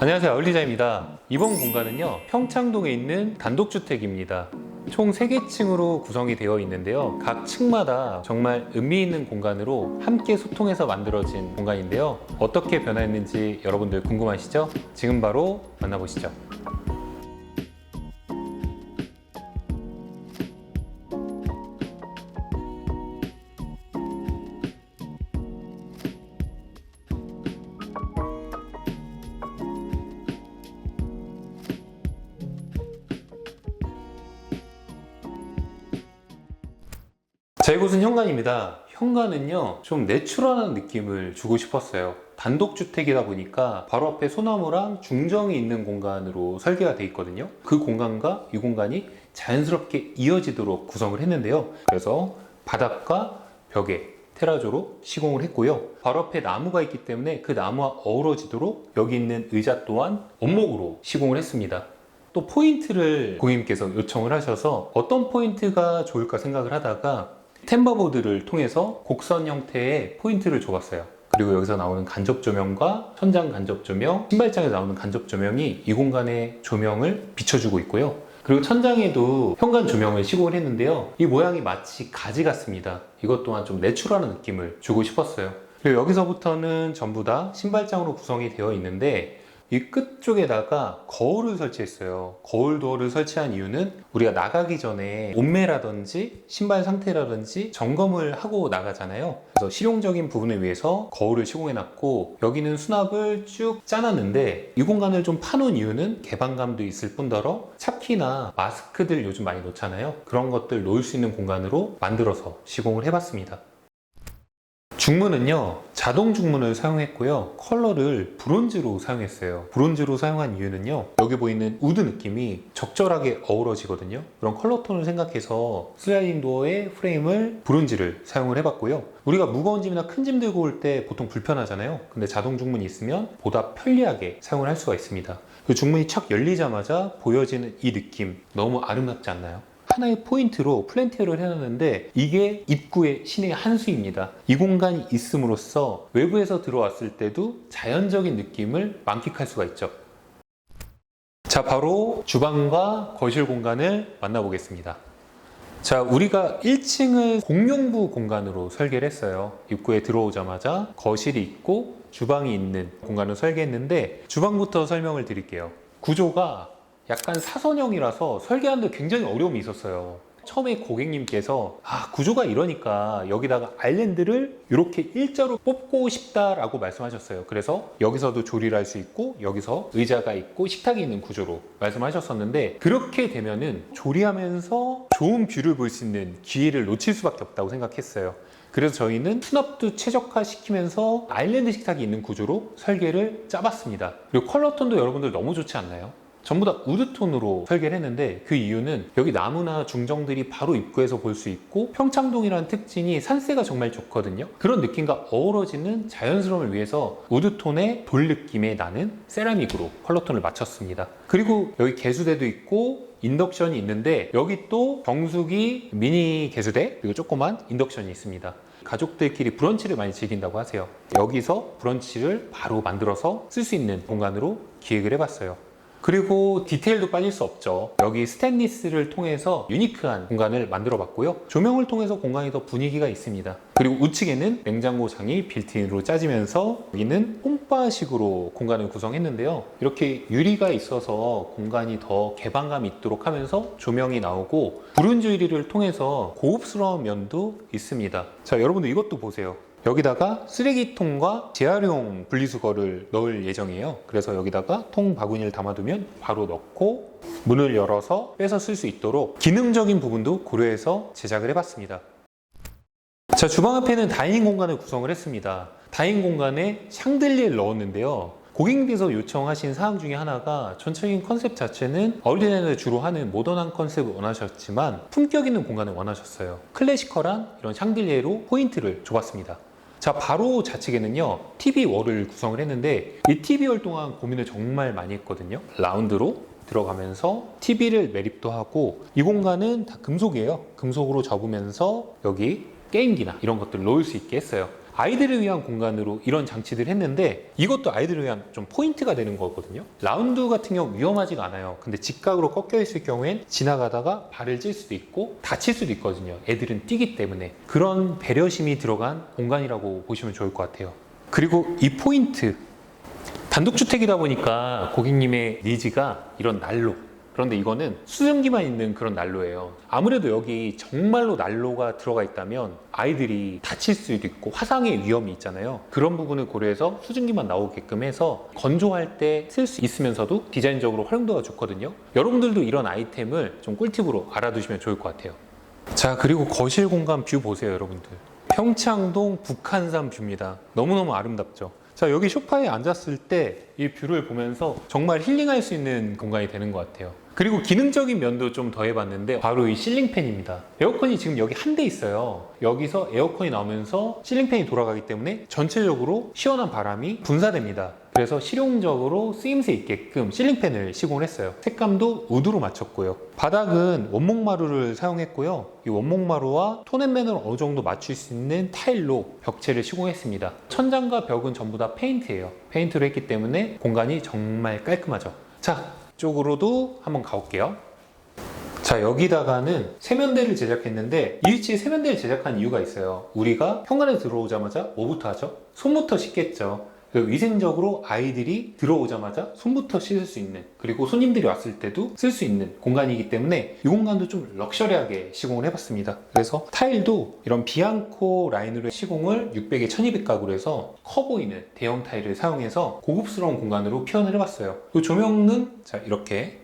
안녕하세요, 아울리자입니다. 이번 공간은요, 평창동에 있는 단독주택입니다. 총 3개 층으로 구성이 되어 있는데요, 각 층마다 정말 의미 있는 공간으로 함께 소통해서 만들어진 공간인데요, 어떻게 변화했는지 여러분들 궁금하시죠? 지금 바로 만나보시죠. 자, 이곳은 현관입니다. 현관은요, 좀 내추럴한 느낌을 주고 싶었어요. 단독주택이다 보니까 바로 앞에 소나무랑 중정이 있는 공간으로 설계가 되어 있거든요. 그 공간과 이 공간이 자연스럽게 이어지도록 구성을 했는데요. 그래서 바닥과 벽에 테라조로 시공을 했고요. 바로 앞에 나무가 있기 때문에 그 나무와 어우러지도록 여기 있는 의자 또한 원목으로 시공을 했습니다. 또 포인트를 고객님께서 요청을 하셔서 어떤 포인트가 좋을까 생각을 하다가 템버보드를 통해서 곡선 형태의 포인트를 줘봤어요. 그리고 여기서 나오는 간접 조명과 천장 간접 조명, 신발장에서 나오는 간접 조명이 이 공간의 조명을 비춰주고 있고요. 그리고 천장에도 현관 조명을 시공을 했는데요, 이 모양이 마치 가지 같습니다. 이것 또한 좀 내추럴한 느낌을 주고 싶었어요. 그리고 여기서부터는 전부 다 신발장으로 구성이 되어 있는데, 이 끝쪽에다가 거울을 설치했어요. 거울 도어를 설치한 이유는 우리가 나가기 전에 몸매라든지 신발 상태라든지 점검을 하고 나가잖아요. 그래서 실용적인 부분을 위해서 거울을 시공해놨고, 여기는 수납을 쭉 짜놨는데 이 공간을 좀 파놓은 이유는 개방감도 있을 뿐더러 차키나 마스크들 요즘 많이 놓잖아요. 그런 것들 놓을 수 있는 공간으로 만들어서 시공을 해봤습니다. 중문은요, 자동 중문을 사용했고요, 컬러를 브론즈로 사용했어요. 브론즈로 사용한 이유는요, 여기 보이는 우드 느낌이 적절하게 어우러지거든요. 그런 컬러톤을 생각해서 슬라이딩 도어의 프레임을 브론즈를 사용을 해봤고요. 우리가 무거운 짐이나 큰 짐 들고 올 때 보통 불편하잖아요. 근데 자동 중문이 있으면 보다 편리하게 사용을 할 수가 있습니다. 그 중문이 착 열리자마자 보여지는 이 느낌, 너무 아름답지 않나요? 하나의 포인트로 플랜티어를 해놨는데 이게 입구의 신의 한 수입니다. 이 공간이 있음으로써 외부에서 들어왔을 때도 자연적인 느낌을 만끽할 수가 있죠. 자, 바로 주방과 거실 공간을 만나보겠습니다. 자, 우리가 1층을 공용부 공간으로 설계를 했어요. 입구에 들어오자마자 거실이 있고 주방이 있는 공간을 설계했는데, 주방부터 설명을 드릴게요. 구조가 약간 사선형이라서 설계하는데 굉장히 어려움이 있었어요. 처음에 고객님께서 구조가 이러니까 여기다가 아일랜드를 이렇게 일자로 뽑고 싶다라고 말씀하셨어요. 그래서 여기서도 조리를 할 수 있고 여기서 의자가 있고 식탁이 있는 구조로 말씀하셨었는데, 그렇게 되면은 조리하면서 좋은 뷰를 볼 수 있는 기회를 놓칠 수밖에 없다고 생각했어요. 그래서 저희는 수납도 최적화시키면서 아일랜드 식탁이 있는 구조로 설계를 짜봤습니다. 그리고 컬러톤도 여러분들 너무 좋지 않나요? 전부 다 우드톤으로 설계를 했는데, 그 이유는 여기 나무나 중정들이 바로 입구에서 볼 수 있고 평창동이라는 특징이 산세가 정말 좋거든요. 그런 느낌과 어우러지는 자연스러움을 위해서 우드톤의 돌 느낌의 나는 세라믹으로 컬러톤을 맞췄습니다. 그리고 여기 개수대도 있고 인덕션이 있는데, 여기 또 정수기 미니 개수대 그리고 조그만 인덕션이 있습니다. 가족들끼리 브런치를 많이 즐긴다고 하세요. 여기서 브런치를 바로 만들어서 쓸 수 있는 공간으로 기획을 해봤어요. 그리고 디테일도 빠질 수 없죠. 여기 스테인리스를 통해서 유니크한 공간을 만들어 봤고요. 조명을 통해서 공간이 더 분위기가 있습니다. 그리고 우측에는 냉장고장이 빌트인으로 짜지면서 여기는 홈바식으로 공간을 구성했는데요. 이렇게 유리가 있어서 공간이 더 개방감이 있도록 하면서 조명이 나오고, 브론즈 유리를 통해서 고급스러운 면도 있습니다. 자, 여러분들 이것도 보세요. 여기다가 쓰레기통과 재활용 분리수거를 넣을 예정이에요. 그래서 여기다가 통 바구니를 담아두면 바로 넣고 문을 열어서 빼서 쓸 수 있도록 기능적인 부분도 고려해서 제작을 해봤습니다. 자, 주방 앞에는 다이닝 공간을 구성을 했습니다. 다이닝 공간에 샹들리에를 넣었는데요, 고객님께서 요청하신 사항 중에 하나가 전체적인 컨셉 자체는 아울리자에서 주로 하는 모던한 컨셉을 원하셨지만 품격 있는 공간을 원하셨어요. 클래시컬한 이런 샹들리에로 포인트를 줘봤습니다. 자, 바로 좌측에는요, TV 월을 구성을 했는데, 이 TV 월 동안 고민을 정말 많이 했거든요. 라운드로 들어가면서 TV를 매립도 하고, 이 공간은 다 금속이에요. 금속으로 접으면서 여기 게임기나 이런 것들을 놓을 수 있게 했어요. 아이들을 위한 공간으로 이런 장치들을 했는데 이것도 아이들을 위한 좀 포인트가 되는 거거든요. 라운드 같은 경우 위험하지가 않아요. 근데 직각으로 꺾여 있을 경우엔 지나가다가 발을 찔 수도 있고 다칠 수도 있거든요. 애들은 뛰기 때문에. 그런 배려심이 들어간 공간이라고 보시면 좋을 것 같아요. 그리고 이 포인트, 단독주택이다 보니까 고객님의 니즈가 이런 난로, 그런데 이거는 수증기만 있는 그런 난로예요. 아무래도 여기 정말로 난로가 들어가 있다면 아이들이 다칠 수도 있고 화상의 위험이 있잖아요. 그런 부분을 고려해서 수증기만 나오게끔 해서 건조할 때 쓸 수 있으면서도 디자인적으로 활용도가 좋거든요. 여러분들도 이런 아이템을 좀 꿀팁으로 알아두시면 좋을 것 같아요. 자, 그리고 거실 공간 뷰 보세요, 여러분들. 평창동 북한산 뷰입니다. 너무너무 아름답죠. 자, 여기 소파에 앉았을 때 이 뷰를 보면서 정말 힐링할 수 있는 공간이 되는 것 같아요. 그리고 기능적인 면도 좀 더해봤는데 바로 이 실링팬입니다. 에어컨이 지금 여기 한 대 있어요. 여기서 에어컨이 나오면서 실링팬이 돌아가기 때문에 전체적으로 시원한 바람이 분사됩니다. 그래서 실용적으로 쓰임새 있게끔 실링팬을 시공을 했어요. 색감도 우드로 맞췄고요. 바닥은 원목마루를 사용했고요. 이 원목마루와 톤앤맨을 어느 정도 맞출 수 있는 타일로 벽체를 시공했습니다. 천장과 벽은 전부 다 페인트예요. 페인트로 했기 때문에 공간이 정말 깔끔하죠. 자, 쪽으로도 한번 가볼게요. 자, 여기다가는 세면대를 제작했는데 이 위치에 세면대를 제작한 이유가 있어요. 우리가 현관에 들어오자마자 뭐부터 하죠? 손부터 씻겠죠. 위생적으로 아이들이 들어오자마자 손부터 씻을 수 있는, 그리고 손님들이 왔을 때도 쓸 수 있는 공간이기 때문에 이 공간도 좀 럭셔리하게 시공을 해봤습니다. 그래서 타일도 이런 비앙코 라인으로 시공을 600에 1200 가구로 해서 커 보이는 대형 타일을 사용해서 고급스러운 공간으로 표현을 해봤어요. 이 조명은 자, 이렇게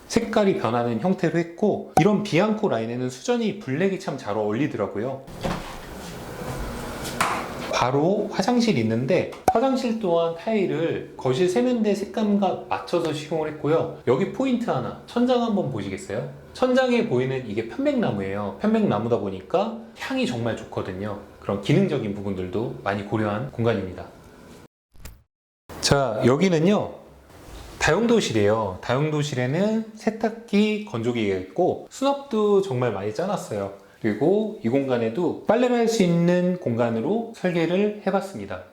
색깔이 변하는 형태로 했고, 이런 비앙코 라인에는 수전이 블랙이 참 잘 어울리더라고요. 바로 화장실이 있는데 화장실 또한 타일을 거실 세면대 색감과 맞춰서 시공을 했고요. 여기 포인트 하나, 천장 한번 보시겠어요? 천장에 보이는 이게 편백나무예요. 편백나무다 보니까 향이 정말 좋거든요. 그런 기능적인 부분들도 많이 고려한 공간입니다. 자, 여기는요 다용도실이에요. 다용도실에는 세탁기, 건조기가 있고 수납도 정말 많이 짜놨어요. 그리고 이 공간에도 빨래를 할 수 있는 공간으로 설계를 해봤습니다.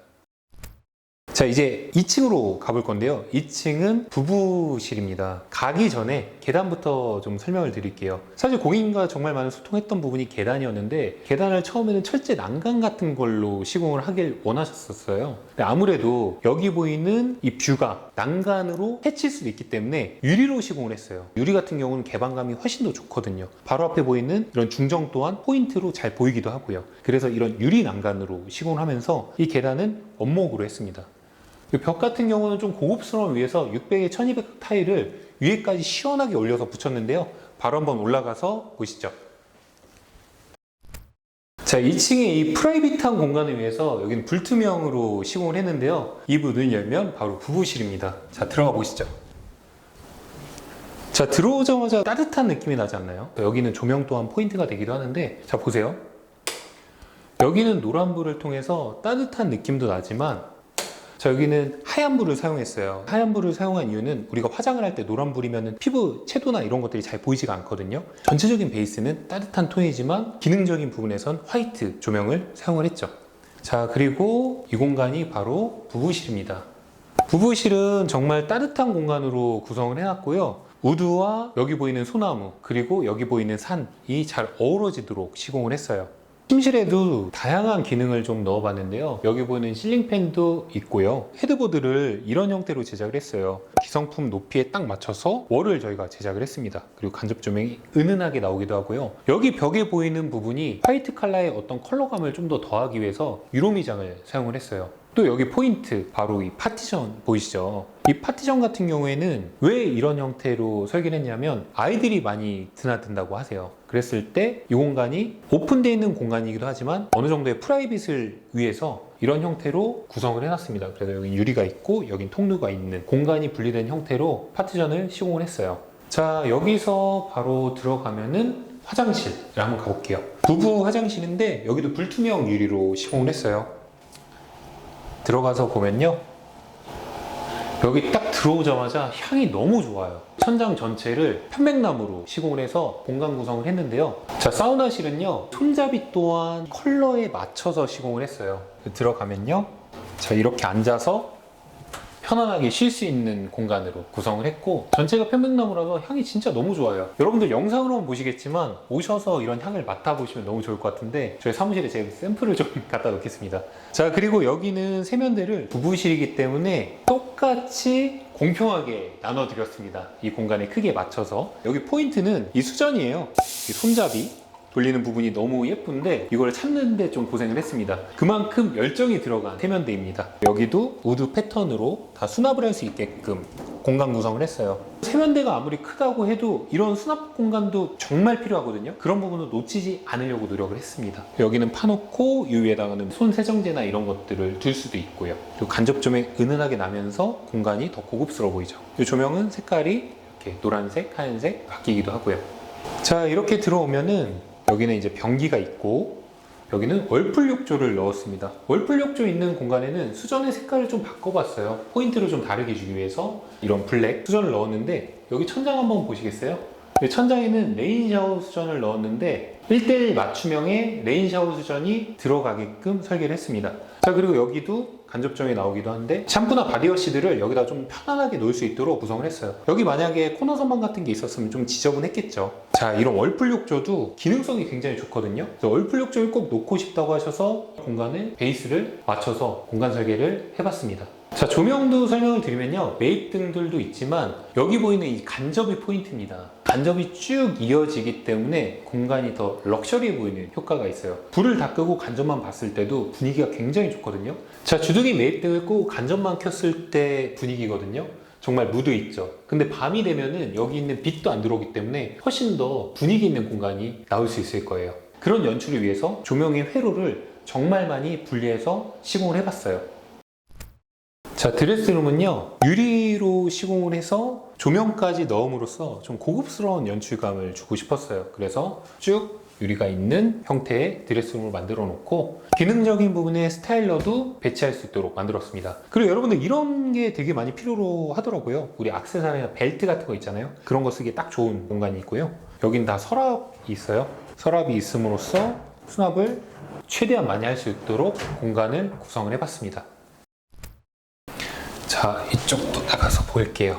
자, 이제 2층으로 가볼 건데요. 2층은 부부실입니다. 가기 전에 계단부터 좀 설명을 드릴게요. 사실 고객님과 정말 많은 소통했던 부분이 계단이었는데 계단을 처음에는 철제 난간 같은 걸로 시공을 하길 원하셨었어요. 근데 아무래도 여기 보이는 이 뷰가 난간으로 해칠 수도 있기 때문에 유리로 시공을 했어요. 유리 같은 경우는 개방감이 훨씬 더 좋거든요. 바로 앞에 보이는 이런 중정 또한 포인트로 잘 보이기도 하고요. 그래서 이런 유리 난간으로 시공을 하면서 이 계단은 원목으로 했습니다. 벽 같은 경우는 좀 고급스러운 위에서 600에 1200 타일을 위에까지 시원하게 올려서 붙였는데요. 바로 한번 올라가서 보시죠. 자, 2층에 이 프라이빗한 공간을 위해서 여기는 불투명으로 시공을 했는데요. 이 문을 열면 바로 부부실입니다. 자, 들어가 보시죠. 자, 들어오자마자 따뜻한 느낌이 나지 않나요? 여기는 조명 또한 포인트가 되기도 하는데, 자, 보세요. 여기는 노란불을 통해서 따뜻한 느낌도 나지만, 자, 여기는 하얀 불을 사용했어요. 하얀 불을 사용한 이유는 우리가 화장을 할 때 노란 불이면 피부 채도나 이런 것들이 잘 보이지가 않거든요. 전체적인 베이스는 따뜻한 톤이지만 기능적인 부분에선 화이트 조명을 사용을 했죠. 자, 그리고 이 공간이 바로 부부실입니다. 부부실은 정말 따뜻한 공간으로 구성을 해놨고요. 우드와 여기 보이는 소나무, 그리고 여기 보이는 산이 잘 어우러지도록 시공을 했어요. 침실에도 다양한 기능을 좀 넣어봤는데요. 여기 보이는 실링팬도 있고요. 헤드보드를 이런 형태로 제작을 했어요. 기성품 높이에 딱 맞춰서 월을 저희가 제작을 했습니다. 그리고 간접 조명이 은은하게 나오기도 하고요. 여기 벽에 보이는 부분이 화이트 컬러의 어떤 컬러감을 좀 더 더하기 위해서 유로미장을 사용을 했어요. 또 여기 포인트, 바로 이 파티션 보이시죠? 이 파티션 같은 경우에는 왜 이런 형태로 설계를 했냐면 아이들이 많이 드나든다고 하세요. 그랬을 때 이 공간이 오픈되어 있는 공간이기도 하지만 어느 정도의 프라이빗을 위해서 이런 형태로 구성을 해놨습니다. 그래서 여기 유리가 있고 여긴 통로가 있는 공간이 분리된 형태로 파티션을 시공을 했어요. 자, 여기서 바로 들어가면은 화장실을 한번 가볼게요. 부부 화장실인데 여기도 불투명 유리로 시공을 했어요. 들어가서 보면요, 여기 딱 들어오자마자 향이 너무 좋아요. 천장 전체를 편백나무로 시공을 해서 공간 구성을 했는데요. 자, 사우나실은요, 손잡이 또한 컬러에 맞춰서 시공을 했어요. 들어가면요, 자, 이렇게 앉아서 편안하게 쉴 수 있는 공간으로 구성을 했고, 전체가 편백나무라서 향이 진짜 너무 좋아요. 여러분들 영상으로는 보시겠지만 오셔서 이런 향을 맡아보시면 너무 좋을 것 같은데, 저희 사무실에 제가 샘플을 좀 갖다 놓겠습니다. 자, 그리고 여기는 세면대를 부부실이기 때문에 똑같이 공평하게 나눠드렸습니다. 이 공간의 크기에 맞춰서. 여기 포인트는 이 수전이에요. 이 손잡이 돌리는 부분이 너무 예쁜데 이걸 찾는데 좀 고생을 했습니다. 그만큼 열정이 들어간 세면대입니다. 여기도 우드 패턴으로 다 수납을 할 수 있게끔 공간 구성을 했어요. 세면대가 아무리 크다고 해도 이런 수납 공간도 정말 필요하거든요. 그런 부분은 놓치지 않으려고 노력을 했습니다. 여기는 파놓고 이 위에다가는 손 세정제나 이런 것들을 둘 수도 있고요. 그리고 간접 조명이 은은하게 나면서 공간이 더 고급스러워 보이죠. 이 조명은 색깔이 이렇게 노란색, 하얀색 바뀌기도 하고요. 자, 이렇게 들어오면은 여기는 이제 변기가 있고, 여기는 월풀 욕조를 넣었습니다. 월풀 욕조 있는 공간에는 수전의 색깔을 좀 바꿔봤어요. 포인트를 좀 다르게 주기 위해서 이런 블랙 수전을 넣었는데, 여기 천장 한번 보시겠어요? 천장에는 레인 샤워 수전을 넣었는데 1:1 맞춤형의 레인 샤워 수전이 들어가게끔 설계를 했습니다. 자, 그리고 여기도 간접점이 나오기도 한데 샴푸나 바디워시들을 여기다 좀 편안하게 놓을 수 있도록 구성을 했어요. 여기 만약에 코너 선반 같은 게 있었으면 좀 지저분했겠죠. 자, 이런 월풀 욕조도 기능성이 굉장히 좋거든요. 월풀 욕조를 꼭 놓고 싶다고 하셔서 공간에 베이스를 맞춰서 공간 설계를 해봤습니다. 자, 조명도 설명을 드리면요, 매입등들도 있지만 여기 보이는 이 간접이 포인트입니다. 간접이 쭉 이어지기 때문에 공간이 더 럭셔리해 보이는 효과가 있어요. 불을 다 끄고 간접만 봤을 때도 분위기가 굉장히 좋거든요. 자, 주둥이 매입등을 끄고 간접만 켰을 때 분위기거든요. 정말 무드 있죠. 근데 밤이 되면은 여기 있는 빛도 안 들어오기 때문에 훨씬 더 분위기 있는 공간이 나올 수 있을 거예요. 그런 연출을 위해서 조명의 회로를 정말 많이 분리해서 시공을 해봤어요. 자, 드레스룸은요, 유리로 시공을 해서 조명까지 넣음으로써 좀 고급스러운 연출감을 주고 싶었어요. 그래서 쭉 유리가 있는 형태의 드레스룸을 만들어 놓고 기능적인 부분에 스타일러도 배치할 수 있도록 만들었습니다. 그리고 여러분들 이런 게 되게 많이 필요로 하더라고요. 우리 액세서리나 벨트 같은 거 있잖아요. 그런 거 쓰기에 딱 좋은 공간이 있고요. 여긴 다 서랍이 있어요. 서랍이 있음으로써 수납을 최대한 많이 할 수 있도록 공간을 구성을 해봤습니다. 자, 이쪽도 나가서 볼게요.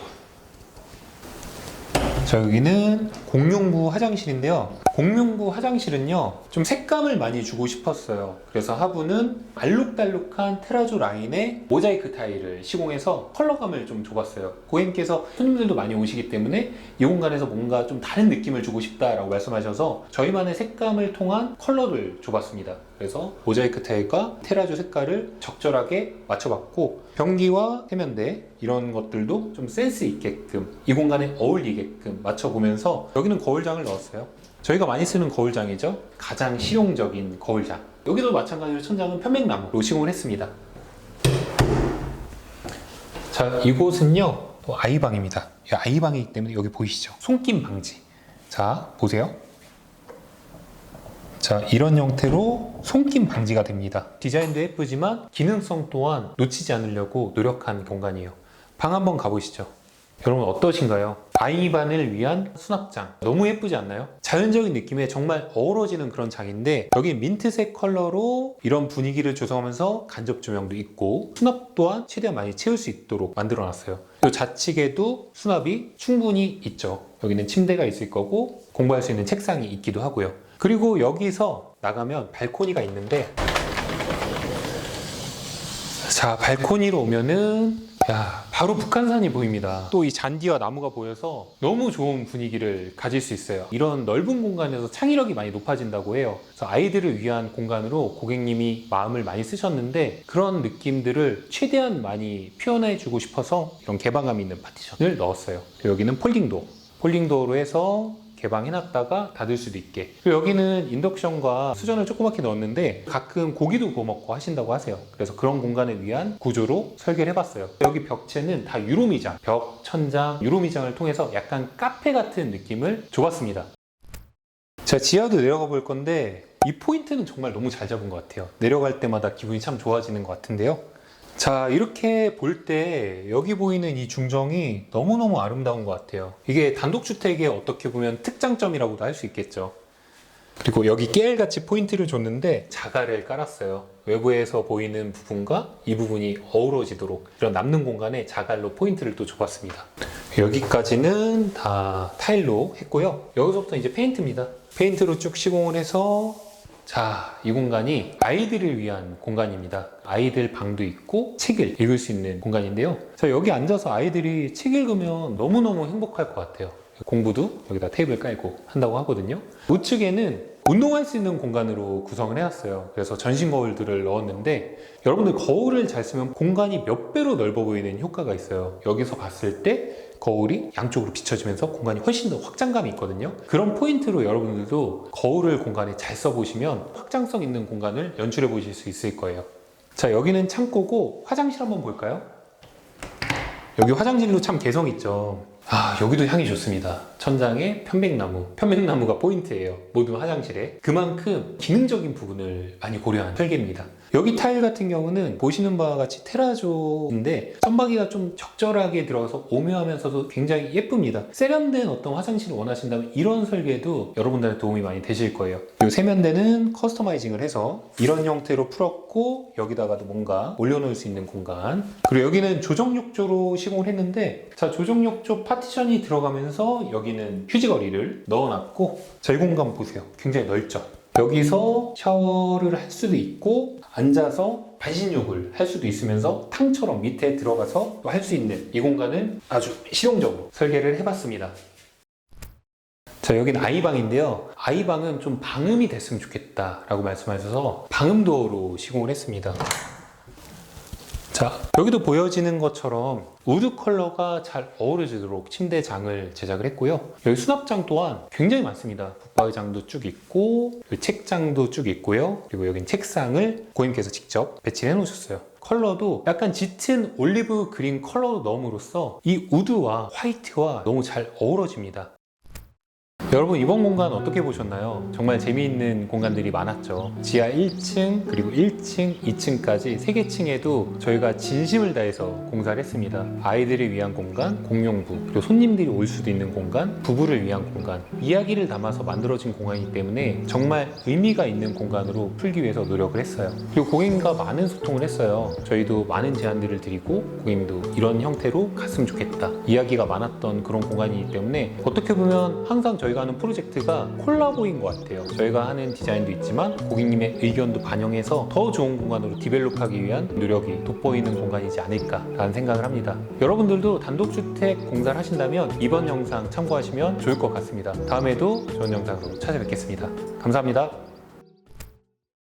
자, 여기는 공용부 화장실인데요. 공용부 화장실은요, 좀 색감을 많이 주고 싶었어요. 그래서 하부는 알록달록한 테라조 라인의 모자이크 타일을 시공해서 컬러감을 좀 줘봤어요. 고객님께서 손님들도 많이 오시기 때문에 이 공간에서 뭔가 좀 다른 느낌을 주고 싶다라고 말씀하셔서 저희만의 색감을 통한 컬러를 줘봤습니다. 그래서 모자이크 타일과 테라조 색깔을 적절하게 맞춰봤고, 변기와 세면대 이런 것들도 좀 센스 있게끔 이 공간에 어울리게끔 맞춰보면서 여기는 거울장을 넣었어요. 저희가 많이 쓰는 거울장이죠. 가장 실용적인 거울장. 여기도 마찬가지로 천장은 편백나무로 시공을 했습니다. 자, 이곳은요, 또 아이방입니다. 아이방이기 때문에 여기 보이시죠? 손김 방지. 자, 보세요. 자, 이런 형태로 손김 방지가 됩니다. 디자인도 예쁘지만 기능성 또한 놓치지 않으려고 노력한 공간이에요. 방 한번 가보시죠. 여러분 어떠신가요? 아이반을 위한 수납장. 너무 예쁘지 않나요? 자연적인 느낌에 정말 어우러지는 그런 장인데, 여기 민트색 컬러로 이런 분위기를 조성하면서 간접 조명도 있고 수납 또한 최대한 많이 채울 수 있도록 만들어 놨어요. 이 좌측에도 수납이 충분히 있죠. 여기는 침대가 있을 거고 공부할 수 있는 책상이 있기도 하고요. 그리고 여기서 나가면 발코니가 있는데, 자, 발코니로 오면은 바로 북한산이 보입니다. 또 이 잔디와 나무가 보여서 너무 좋은 분위기를 가질 수 있어요. 이런 넓은 공간에서 창의력이 많이 높아진다고 해요. 그래서 아이들을 위한 공간으로 고객님이 마음을 많이 쓰셨는데 그런 느낌들을 최대한 많이 표현해 주고 싶어서 이런 개방감 있는 파티션을 넣었어요. 여기는 폴딩도어로 해서 개방해놨다가 닫을 수도 있게. 그리고 여기는 인덕션과 수전을 조그맣게 넣었는데 가끔 고기도 구워 먹고 하신다고 하세요. 그래서 그런 공간을 위한 구조로 설계를 해봤어요. 여기 벽체는 다 유로미장, 벽, 천장, 유로미장을 통해서 약간 카페 같은 느낌을 줘봤습니다. 자, 지하도 내려가 볼 건데 이 포인트는 정말 너무 잘 잡은 것 같아요. 내려갈 때마다 기분이 참 좋아지는 것 같은데요. 자, 이렇게 볼 때 여기 보이는 이 중정이 너무너무 아름다운 것 같아요. 이게 단독주택의 어떻게 보면 특장점이라고도 할 수 있겠죠. 그리고 여기 깨알같이 포인트를 줬는데 자갈을 깔았어요. 외부에서 보이는 부분과 이 부분이 어우러지도록 이런 남는 공간에 자갈로 포인트를 또 줘봤습니다. 여기까지는 다 타일로 했고요. 여기서부터 이제 페인트입니다. 페인트로 쭉 시공을 해서, 자, 이 공간이 아이들을 위한 공간입니다. 아이들 방도 있고 책을 읽을 수 있는 공간인데요. 자, 여기 앉아서 아이들이 책 읽으면 너무너무 행복할 것 같아요. 공부도 여기다 테이블 깔고 한다고 하거든요. 우측에는 운동할 수 있는 공간으로 구성을 해놨어요. 그래서 전신 거울들을 넣었는데, 여러분들 거울을 잘 쓰면 공간이 몇 배로 넓어 보이는 효과가 있어요. 여기서 봤을 때 거울이 양쪽으로 비춰지면서 공간이 훨씬 더 확장감이 있거든요. 그런 포인트로 여러분들도 거울을 공간에 잘 써보시면 확장성 있는 공간을 연출해 보실 수 있을 거예요. 자, 여기는 창고고 화장실 한번 볼까요? 여기 화장실도 참 개성 있죠. 아, 여기도 향이 좋습니다. 천장에 편백나무. 편백나무가 포인트예요. 모든 화장실에. 그만큼 기능적인 부분을 많이 고려한 설계입니다. 여기 타일 같은 경우는 보시는 바와 같이 테라조인데 점박이가 좀 적절하게 들어가서 오묘하면서도 굉장히 예쁩니다. 세련된 어떤 화장실을 원하신다면 이런 설계도 여러분들한테 도움이 많이 되실 거예요. 그리고 세면대는 커스터마이징을 해서 이런 형태로 풀었고, 여기다가도 뭔가 올려놓을 수 있는 공간. 그리고 여기는 조정욕조로 시공을 했는데, 자, 조정욕조 파티션이 들어가면서 여기는 휴지거리를 넣어놨고, 자, 이 공간 보세요. 굉장히 넓죠? 여기서 샤워를 할 수도 있고 앉아서 반신욕을 할 수도 있으면서 탕처럼 밑에 들어가서 또 할 수 있는 이 공간을 아주 실용적으로 설계를 해봤습니다. 자, 여기는 아이방인데요. 아이방은 좀 방음이 됐으면 좋겠다 라고 말씀하셔서 방음도어로 시공을 했습니다. 자, 여기도 보여지는 것처럼 우드 컬러가 잘 어우러지도록 침대장을 제작을 했고요. 여기 수납장 또한 굉장히 많습니다. 붙박이장도 쭉 있고, 책장도 쭉 있고요. 그리고 여긴 책상을 고객님께서 직접 배치해 놓으셨어요. 컬러도 약간 짙은 올리브 그린 컬러로 넣음으로써 이 우드와 화이트와 너무 잘 어우러집니다. 여러분, 이번 공간 어떻게 보셨나요? 정말 재미있는 공간들이 많았죠. 지하 1층, 그리고 1층, 2층까지 3개 층에도 저희가 진심을 다해서 공사를 했습니다. 아이들을 위한 공간, 공용부, 그리고 손님들이 올 수도 있는 공간, 부부를 위한 공간, 이야기를 담아서 만들어진 공간이기 때문에 정말 의미가 있는 공간으로 풀기 위해서 노력을 했어요. 그리고 고객님과 많은 소통을 했어요. 저희도 많은 제안들을 드리고, 고객님도 이런 형태로 갔으면 좋겠다, 이야기가 많았던 그런 공간이기 때문에 어떻게 보면 항상 저희가 하는 프로젝트가 콜라보인 것 같아요. 저희가 하는 디자인도 있지만 고객님의 의견도 반영해서 더 좋은 공간으로 디벨롭하기 위한 노력이 돋보이는 공간이지 않을까라는 생각을 합니다. 여러분들도 단독주택 공사를 하신다면 이번 영상 참고하시면 좋을 것 같습니다. 다음에도 좋은 영상으로 찾아뵙겠습니다. 감사합니다.